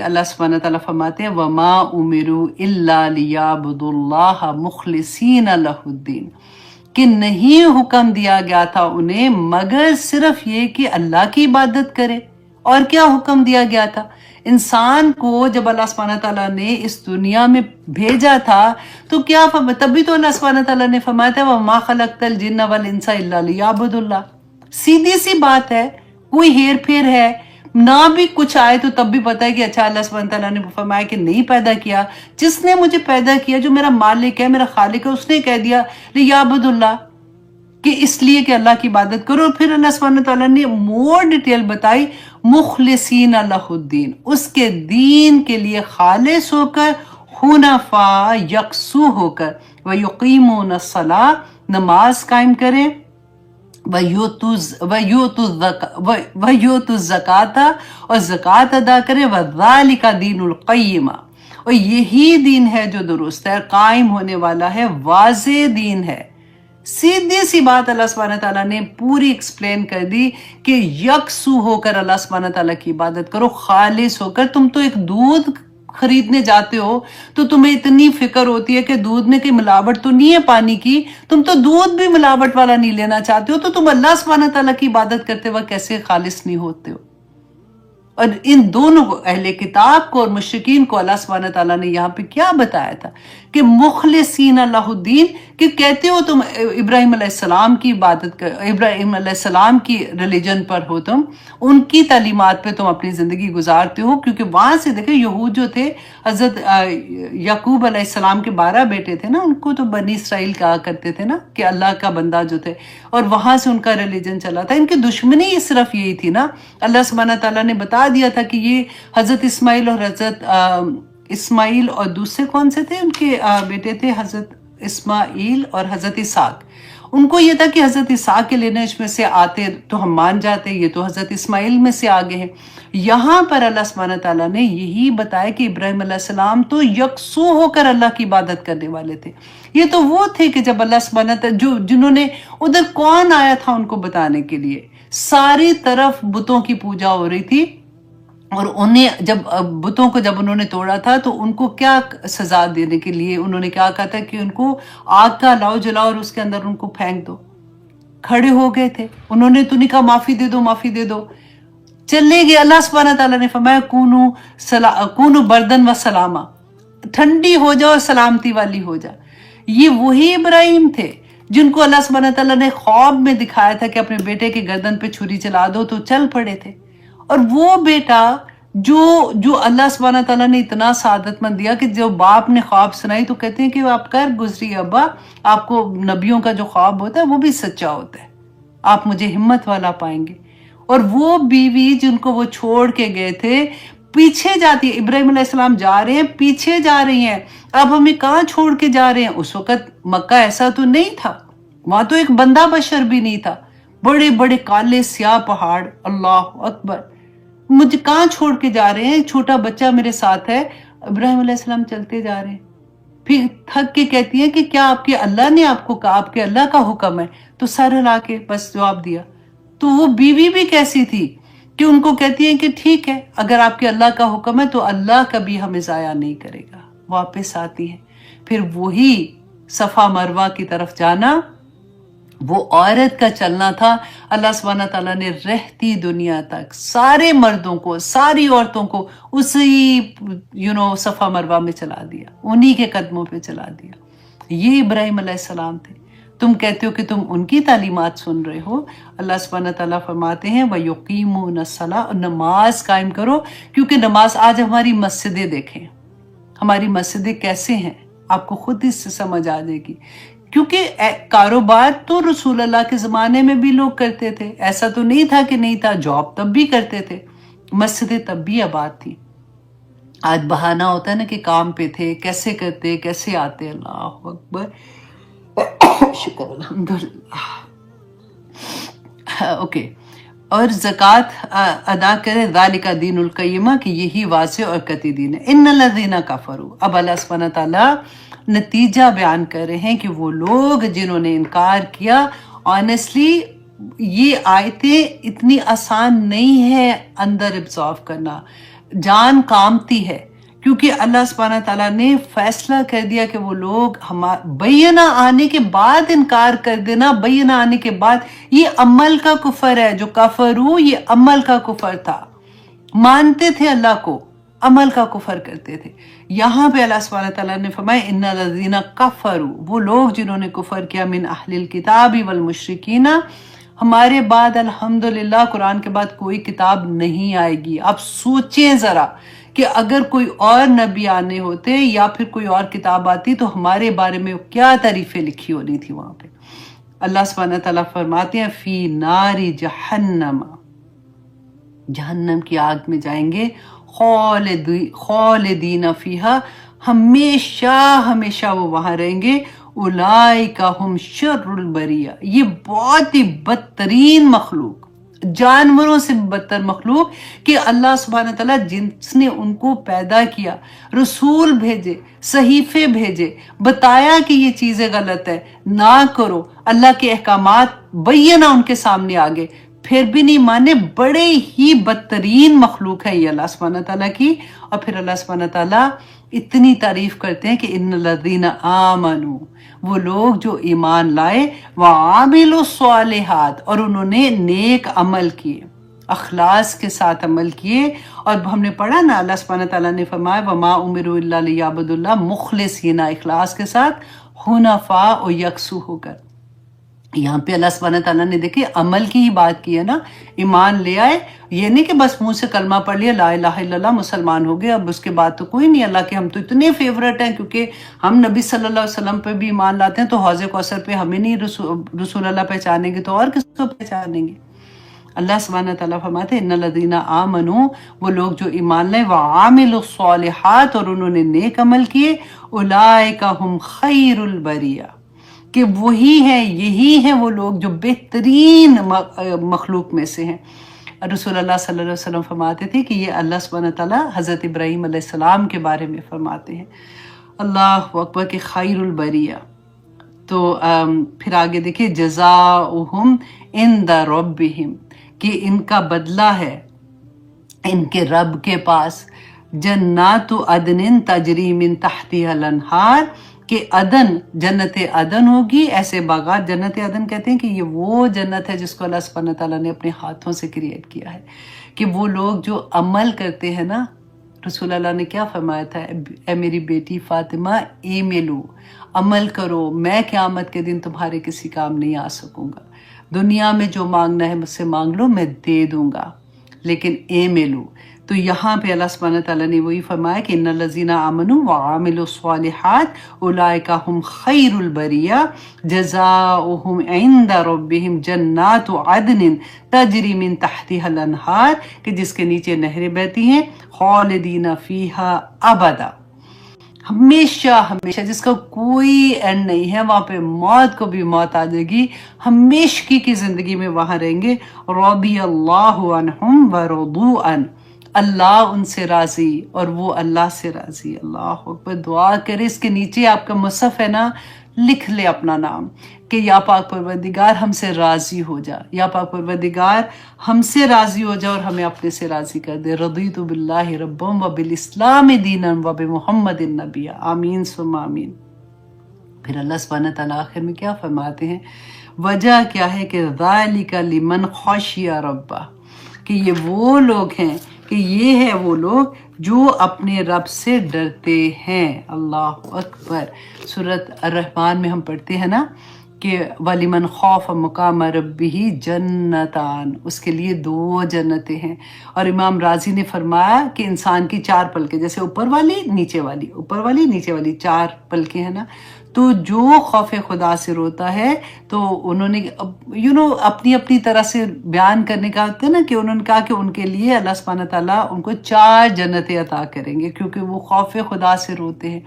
اللہ سبحانہ تعالیٰ فرماتے ہیں وَمَا أُمِرُوا إِلَّا لِيَعْبُدُوا اللَّهَ مُخْلِصِينَ لَهُ الدِّينَ کہ نہیں حکم دیا گیا تھا انہیں مگر صرف یہ کہ اللہ کی عبادت کرے۔ اور کیا حکم دیا گیا تھا؟ انسان کو جب اللہ سبحانہ تعالیٰ نے اس دنیا میں بھیجا تھا تو کیا تبھی تو اللہ سبحانہ تعالیٰ نے فرمایا تھا وَمَا خَلَقْتَ الْجِنَّ وَالْإِنسَ إِلَّا لِيَعْبُدُوا اللَّهَ۔ سیدھی سی بات ہے، کوئی ہیر پھیر ہے نہ بھی کچھ آئے تو تب بھی پتا ہے کہ اچھا اللہ سبحانہ تعالیٰ نے فرمایا کہ نہیں پیدا کیا، جس نے مجھے پیدا کیا جو میرا مالک ہے میرا خالق ہے اس نے کہہ دیا لیعبد اللہ کہ اس لیے کہ اللہ کی عبادت کرو۔ اور پھر اللہ سبحانہ تعالیٰ نے مور ڈیٹیل بتائی مخلصین لہ الدین، اس کے دین کے لیے خالص ہو کر، حنفاء یکسو ہو کر، ویقیمون الصلاۃ نماز قائم کریں، وَيُؤْتُوا الزَّكَاةَ اور زکوٰۃ ادا کرے، وَذَلِكَ دِينُ الْقَيِّمَةِ اور یہی دین ہے جو درست ہے، قائم ہونے والا ہے، واضح دین ہے۔ سیدھی سی بات اللہ سبحانہ تعالیٰ نے پوری ایکسپلین کر دی کہ یکسو ہو کر اللہ سبحانہ تعالیٰ کی عبادت کرو، خالص ہو کر۔ تم تو ایک دودھ خریدنے جاتے ہو تو تمہیں اتنی فکر ہوتی ہے کہ دودھ میں کوئی ملاوٹ تو نہیں ہے پانی کی، تم تو دودھ بھی ملاوٹ والا نہیں لینا چاہتے ہو، تو تم اللہ سبحانہ تعالیٰ کی عبادت کرتے وقت کیسے خالص نہیں ہوتے ہو؟ اور ان دونوں کو، اہل کتاب کو اور مشرکین کو، اللہ سبحانہ تعالیٰ نے یہاں پہ کیا بتایا تھا کہ مخلصین لہ الدین، کہ کہتے ہو تم ابراہیم علیہ السلام کی عبادت کر، ابراہیم علیہ السلام کی ریلیجن پر ہو، تم ان کی تعلیمات پہ تم اپنی زندگی گزارتے ہو، کیونکہ وہاں سے دیکھیں یہود جو تھے حضرت یعقوب علیہ السلام کے 12 بیٹے تھے نا، ان کو تو بنی اسرائیل کہا کرتے تھے نا کہ اللہ کا بندہ جو تھے، اور وہاں سے ان کا ریلیجن چلا تھا۔ ان کی دشمنی صرف یہی تھی نا، اللہ سبحانہ تعالیٰ نے بتا دیا تھا کہ یہ حضرت اسماعیل اور حضرت اسماعیل اور دوسرے کون سے تھے ان کے بیٹے تھے، حضرت اسماعیل اور حضرت اسحاق۔ ان کو یہ تھا کہ حضرت اسحاق کے لینیج میں سے آتے تو ہم مان جاتے، یہ تو حضرت اسماعیل میں سے آگے ہیں۔ یہاں پر اللہ سبحانہ تعالیٰ نے یہی بتایا کہ ابراہیم علیہ السلام تو یکسو ہو کر اللہ کی عبادت کرنے والے تھے۔ یہ تو وہ تھے کہ جب اللہ سبحانہ تعالیٰ جنہوں نے ادھر کون آیا تھا ان کو بتانے کے لیے، ساری طرف بتوں کی پوجا ہو رہی تھی، اور انہیں جب بتوں کو جب انہوں نے توڑا تھا تو ان کو کیا سزا دینے کے لیے انہوں نے کیا کہا تھا کہ ان کو آگ کا لاؤ جلاؤ اور اس کے اندر ان کو پھینک دو۔ کھڑے ہو گئے تھے، انہوں نے تو نہیں کہا معافی دے دو معافی دے دو، چلے گئے۔ اللہ سبحانہ تعالیٰ نے فرمایا کونو بردن و سلاما، ٹھنڈی ہو جاؤ اور سلامتی والی ہو جا۔ یہ وہی ابراہیم تھے جن کو اللہ سبحانہ تعالیٰ نے خواب میں دکھایا تھا کہ اپنے بیٹے کے گردن پہ چھری چلا دو تو چل پڑے تھے۔ اور وہ بیٹا جو اللہ سبحانہ تعالیٰ نے اتنا سعادت مند دیا کہ جو باپ نے خواب سنائی تو کہتے ہیں کہ آپ کر گزری ابا، آپ کو نبیوں کا جو خواب ہوتا ہے وہ بھی سچا ہوتا ہے، آپ مجھے ہمت والا پائیں گے۔ اور وہ بیوی جن کو وہ چھوڑ کے گئے تھے پیچھے جاتی ہے، ابراہیم علیہ السلام جا رہے ہیں پیچھے جا رہی ہیں، اب ہمیں کہاں چھوڑ کے جا رہے ہیں؟ اس وقت مکہ ایسا تو نہیں تھا، وہاں تو ایک بندہ بشر بھی نہیں تھا، بڑے بڑے کالے سیاہ پہاڑ، اللہ اکبر، مجھے کہاں چھوڑ کے جا رہے ہیں؟ چھوٹا بچہ میرے ساتھ ہے۔ ابراہیم علیہ السلام چلتے جا رہے ہیں، پھر تھک کے کہتی ہیں کہ کیا آپ کے اللہ نے آپ کو کہا، آپ کے اللہ کا حکم ہے؟ تو سر ہلا کے بس جواب دیا۔ تو وہ بیوی بھی کیسی تھی کہ ان کو کہتی ہیں کہ ٹھیک ہے اگر آپ کے اللہ کا حکم ہے تو اللہ کبھی ہمیں ضائع نہیں کرے گا۔ واپس آتی ہیں، پھر وہی صفا مروہ کی طرف جانا، وہ عورت کا چلنا تھا۔ اللہ سبحانہ تعالیٰ نے رہتی دنیا تک سارے مردوں کو ساری عورتوں کو اسی صفا مروہ میں چلا دیا، انہی کے قدموں پہ چلا دیا۔ یہ ابراہیم علیہ السلام تھے۔ تم کہتے ہو کہ تم ان کی تعلیمات سن رہے ہو، اللہ سبحانہ تعالیٰ فرماتے ہیں وَيُقِيمُونَ الصَّلَاةَ، نماز قائم کرو، کیونکہ نماز، آج ہماری مسجدیں دیکھیں، ہماری مسجدیں کیسے ہیں، آپ کو خود اس سے سمجھ آ جائے گی۔ کیونکہ کاروبار تو رسول اللہ کے زمانے میں بھی لوگ کرتے تھے، ایسا تو نہیں تھا کہ نہیں تھا، جاب تب بھی کرتے تھے، مسجدیں تب بھی آباد تھی۔ آج بہانہ ہوتا ہے نا کہ کام پہ تھے، کیسے کرتے کیسے آتے، اللہ اکبر، شکر الحمدللہ۔ اوکے، اور زکوٰۃ ادا کرے، ذالک دین القیمہ، کہ یہی واضح اور قطعی دین ہے۔ ان الذین کفروا، اب اللہ سبحانہ تعالیٰ نتیجہ بیان کر رہے ہیں کہ وہ لوگ جنہوں نے انکار کیا، آنیسٹلی یہ آیتیں اتنی آسان نہیں ہے اندر ابزارو کرنا۔ جان کامتی ہے، کیونکہ اللہ سبحانہ تعالیٰ نے فیصلہ کر دیا کہ وہ لوگ بینہ آنے کے بعد انکار کر دینا، بینہ آنے کے بعد، یہ عمل کا کفر ہے، جو کفرو یہ عمل کا کفر تھا، مانتے تھے اللہ کو، عمل کا کفر کرتے تھے۔ یہاں پہ اللہ سبحانہ تعالیٰ نے فرمایا ان الذین کفروا، وہ لوگ جنہوں نے کفر کیا، من اہل الکتاب والمشرکین، ہمارے بعد الحمدللہ قرآن کے بعد کوئی کتاب نہیں آئے گی۔ اب سوچیں ذرا کہ اگر کوئی اور نبی آنے ہوتے یا پھر کوئی اور کتاب آتی تو ہمارے بارے میں کیا تعریفیں لکھی ہونی تھی وہاں پہ۔ اللہ سبحانہ تعالیٰ فرماتے ہیں فی نار جہنم، جہنم کی آگ میں جائیں گے، خالدین فیہا، ہمیشہ ہمیشہ وہ وہاں رہیں گے، اولئک ہم شر البریہ، یہ بہت ہی بدترین مخلوق، جانوروں سے بدتر مخلوق، کہ اللہ سبحانہ تعالیٰ جس نے ان کو پیدا کیا، رسول بھیجے، صحیفے بھیجے، بتایا کہ یہ چیزیں غلط ہے، نہ کرو، اللہ کے احکامات بینہ ان کے سامنے آگے، پھر بھی نہیں مانے، بڑے ہی بدترین مخلوق ہے یہ اللہ سبحانہ تعالیٰ کی۔ اور پھر اللہ سبحانہ تعالیٰ اتنی تعریف کرتے ہیں کہ ان الذین آمنوا، وہ لوگ جو ایمان لائے، وعاملوا الصالحات، اور انہوں نے نیک عمل کیے، اخلاص کے ساتھ عمل کیے۔ اور ہم نے پڑھا نا، اللہ سبحانہ تعالیٰ نے فرمایا وما امروا الا لیعبدوا اللہ مخلصین، اخلاص کے ساتھ، حنفاء و یکسو ہو کر۔ یہاں پہ اللہ سبحانہ تعالیٰ نے دیکھیں عمل کی ہی بات کی ہے نا، ایمان لے آئے، یہ نہیں کہ بس منہ سے کلمہ پڑھ لیا لا الہ الا اللہ مسلمان ہو گئے، اب اس کے بعد تو کوئی نہیں، اللہ کے ہم تو اتنے فیورٹ ہیں کیونکہ ہم نبی صلی اللہ علیہ وسلم پہ بھی ایمان لاتے ہیں، تو حوض کوثر پہ ہمیں نہیں رسول اللہ پہچانیں گے تو اور کس کو پہچانیں گے؟ اللہ سبحانہ تعالیٰ فرماتے ہیں ان الذین آمنوا، وہ لوگ جو ایمان لائے، وعاملوا الصالحات، اور انہوں نے نیک عمل کیے، اولئک ہم خیر البریہ، کہ وہی ہے، یہی ہیں وہ لوگ جو بہترین مخلوق میں سے ہیں۔ رسول اللہ صلی اللہ علیہ وسلم فرماتے تھے کہ یہ اللہ سبحانہ تعالیٰ حضرت ابراہیم علیہ السلام کے بارے میں فرماتے ہیں، اللہ اکبر، کہ خیر البریہ۔ تو پھر آگے دیکھیے جزاؤہم عند ربہم، کہ ان کا بدلہ ہے ان کے رب کے پاس، جنات عدن تجری من تحتها الانہار، کہ عدن، جنت عدن ہوگی، ایسے باغات، جنت عدن کہتے ہیں کہ یہ وہ جنت ہے جس کو اللہ سبحانہ تعالیٰ نے اپنے ہاتھوں سے کریٹ کیا ہے، کہ وہ لوگ جو عمل کرتے ہیں نا، رسول اللہ نے کیا فرمایا تھا، اے میری بیٹی فاطمہ ایملو، عمل کرو، میں قیامت کے دن تمہارے کسی کام نہیں آ سکوں گا، دنیا میں جو مانگنا ہے مجھ سے مانگ لو، میں دے دوں گا، لیکن ایملو۔ تو یہاں پہ اللہ سبحانہ تعالیٰ نے وہی فرمایا کہ ان الذین آمنوا وعاملوا الصالحات اولئک ہم خیر البریہ جزاؤہم عند ربہم جنات عدن تجری من تحتها الانہار، کہ جس کے نیچے نہریں بہتی ہیں، خالدین فیہا ابدا، ہمیشہ ہمیشہ، جس کا کوئی اینڈ نہیں ہے، وہاں پہ موت کو بھی موت آ جائے گی، ہمیشگی کی زندگی میں وہاں رہیں گے، رضی اللہ عنہم ورضوا عنہ، اللہ ان سے راضی اور وہ اللہ سے راضی۔ اللہ اکبر، دعا کرے اس کے نیچے آپ کا مصحف ہے نا، لکھ لے اپنا نام کہ یا پاک پروردگار ہم سے راضی ہو جا، یا پاک پروردگار ہم سے راضی ہو جا اور ہمیں اپنے سے راضی کر دے۔ رضیت باللہ ربا وبالاسلام دینا وبمحمد نبیا، آمین ثم آمین۔ پھر اللہ سبحانہ تعالیٰ آخر میں کیا فرماتے ہیں، وجہ کیا ہے کہ ذالک لمن خشی ربہ، کہ یہ وہ لوگ ہیں، کہ یہ ہے وہ لوگ جو اپنے رب سے ڈرتے ہیں۔ اللہ اکبر، سورۃ الرحمن میں ہم پڑھتے ہیں نا کہ وَلِمَنْ خَافَ مَقَامَ رَبِّهِ جَنَّتَانِ، اس کے لیے 2 جنتیں ہیں۔ اور امام رازی نے فرمایا کہ انسان کی 4 پلکیں، جیسے اوپر والی نیچے والی، اوپر والی نیچے والی 4 پلکیں ہیں نا، تو جو خوف خدا سے روتا ہے، تو انہوں نے اپنی اپنی طرح سے بیان کرنے کا ہوتا ہے نا، کہ انہوں نے کہا کہ ان کے لیے اللہ سبحانہ تعالیٰ ان کو 4 جنتیں عطا کریں گے، کیونکہ وہ خوف خدا سے روتے ہیں۔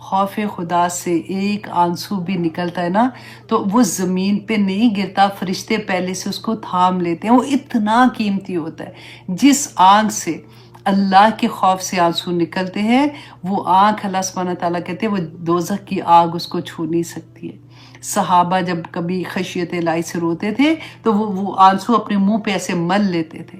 خوف خدا سے ایک آنسو بھی نکلتا ہے نا تو وہ زمین پہ نہیں گرتا، فرشتے پہلے سے اس کو تھام لیتے ہیں، وہ اتنا قیمتی ہوتا ہے۔ جس آنکھ سے اللہ کے خوف سے آنسو نکلتے ہیں، وہ آنکھ اللہ سبحانہ تعالیٰ کہتے ہیں وہ دوزخ کی آگ اس کو چھو نہیں سکتی ہے۔ صحابہ جب کبھی خشیت الہی سے روتے تھے تو وہ آنسو اپنے منہ پہ ایسے مل لیتے تھے،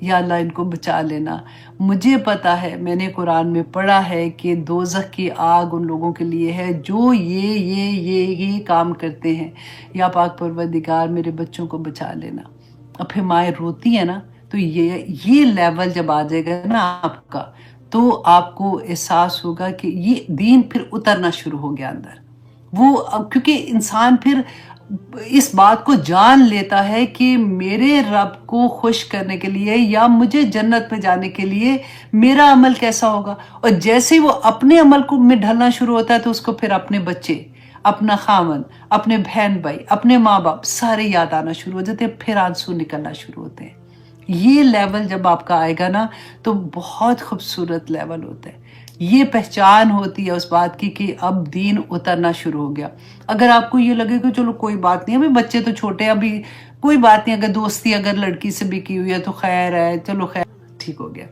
یا اللہ ان کو بچا لینا۔ مجھے پتا ہے، میں نے قرآن میں پڑھا ہے کہ دوزخ کی آگ ان لوگوں کے لیے ہے جو یہ کام کرتے ہیں، یا پاک پروردگار میرے بچوں کو بچا لینا۔ اب پھر مائیں روتی ہیں نا، تو یہ لیول جب آ جائے گا نا آپ کا، تو آپ کو احساس ہوگا کہ یہ دین پھر اترنا شروع ہو گیا اندر۔ وہ کیونکہ انسان پھر اس بات کو جان لیتا ہے کہ میرے رب کو خوش کرنے کے لیے یا مجھے جنت میں جانے کے لیے میرا عمل کیسا ہوگا، اور جیسے ہی وہ اپنے عمل کو میں ڈھلنا شروع ہوتا ہے تو اس کو پھر اپنے بچے، اپنا خاوند، اپنے بہن بھائی، اپنے ماں باپ سارے یاد آنا شروع ہو جاتے ہیں، پھر آنسو نکلنا شروع ہوتے ہیں۔ یہ لیول جب آپ کا آئے گا نا تو بہت خوبصورت لیول ہوتا ہے۔ یہ پہچان ہوتی ہے اس بات کی کہ اب دین اترنا شروع ہو گیا۔ اگر آپ کو یہ لگے کہ چلو کوئی بات نہیں، ابھی بچے تو چھوٹے ہیں، ابھی کوئی بات نہیں، اگر دوستی اگر لڑکی سے بھی کی ہوئی ہے تو خیر ہے، چلو خیر ٹھیک ہو گیا،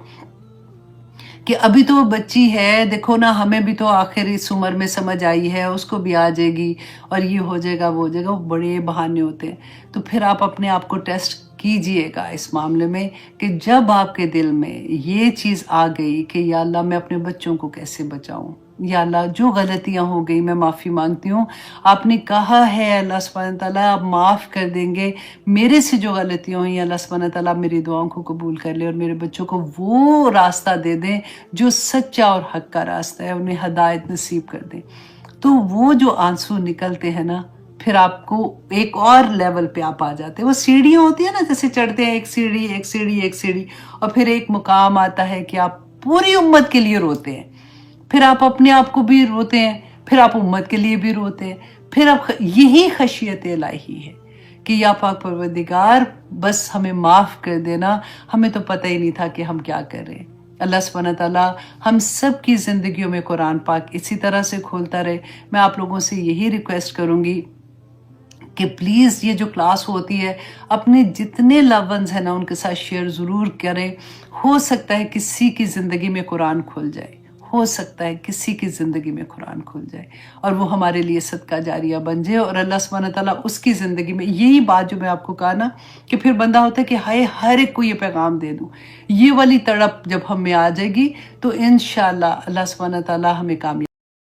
کہ ابھی تو وہ بچی ہے، دیکھو نا ہمیں بھی تو آخر اس عمر میں سمجھ آئی ہے، اس کو بھی آ جائے گی اور یہ ہو جائے گا وہ ہو جائے گا، وہ بڑے بہانے ہوتے ہیں۔ تو پھر آپ اپنے آپ کو ٹیسٹ کیجئے گا اس معاملے میں کہ جب آپ کے دل میں یہ چیز آ گئی کہ یا اللہ میں اپنے بچوں کو کیسے بچاؤں، یا اللہ جو غلطیاں ہو گئی میں معافی مانگتی ہوں، آپ نے کہا ہے اللہ سبحانہ تعالیٰ آپ معاف کر دیں گے، میرے سے جو غلطیاں ہوئی اللہ سبحانہ تعالیٰ میری دعاؤں کو قبول کر لے اور میرے بچوں کو وہ راستہ دے دیں جو سچا اور حق کا راستہ ہے، انہیں ہدایت نصیب کر دیں۔ تو وہ جو آنسو نکلتے ہیں نا، پھر آپ کو ایک اور لیول پہ آپ آ جاتے ہیں۔ وہ سیڑھیاں ہوتی ہیں نا، جیسے چڑھتے ہیں ایک سیڑھی ایک سیڑھی ایک سیڑھی، اور پھر ایک مقام آتا ہے کہ آپ پوری امت کے لیے روتے ہیں، پھر آپ اپنے آپ کو بھی روتے ہیں، پھر آپ امت کے لیے بھی روتے ہیں، پھر آپ یہی خشیت الہی ہے کہ یا پاک پروردگار بس ہمیں معاف کر دینا، ہمیں تو پتہ ہی نہیں تھا کہ ہم کیا کر رہے ہیں۔ اللہ سبحانہ تعالیٰ ہم سب کی زندگیوں میں قرآن پاک اسی طرح سے کھولتا رہے۔ میں آپ لوگوں سے یہی ریکویسٹ کروں گی کہ پلیز یہ جو کلاس ہوتی ہے اپنے جتنے لو ونز ہیں نا ان کے ساتھ شیئر ضرور کریں۔ ہو سکتا ہے کسی کی زندگی میں قرآن کھل جائے، ہو سکتا ہے کسی کی زندگی میں قرآن کھل جائے اور وہ ہمارے لیے صدقہ جاریہ بن جائے، اور اللہ سبحانہ تعالیٰ اس کی زندگی میں یہی بات جو میں آپ کو کہا نا کہ پھر بندہ ہوتا ہے کہ ہائے ہر ایک کو یہ پیغام دے دوں، یہ والی تڑپ جب ہم میں آ جائے گی تو انشاءاللہ اللہ سبحانہ تعالیٰ ہمیں کامیاب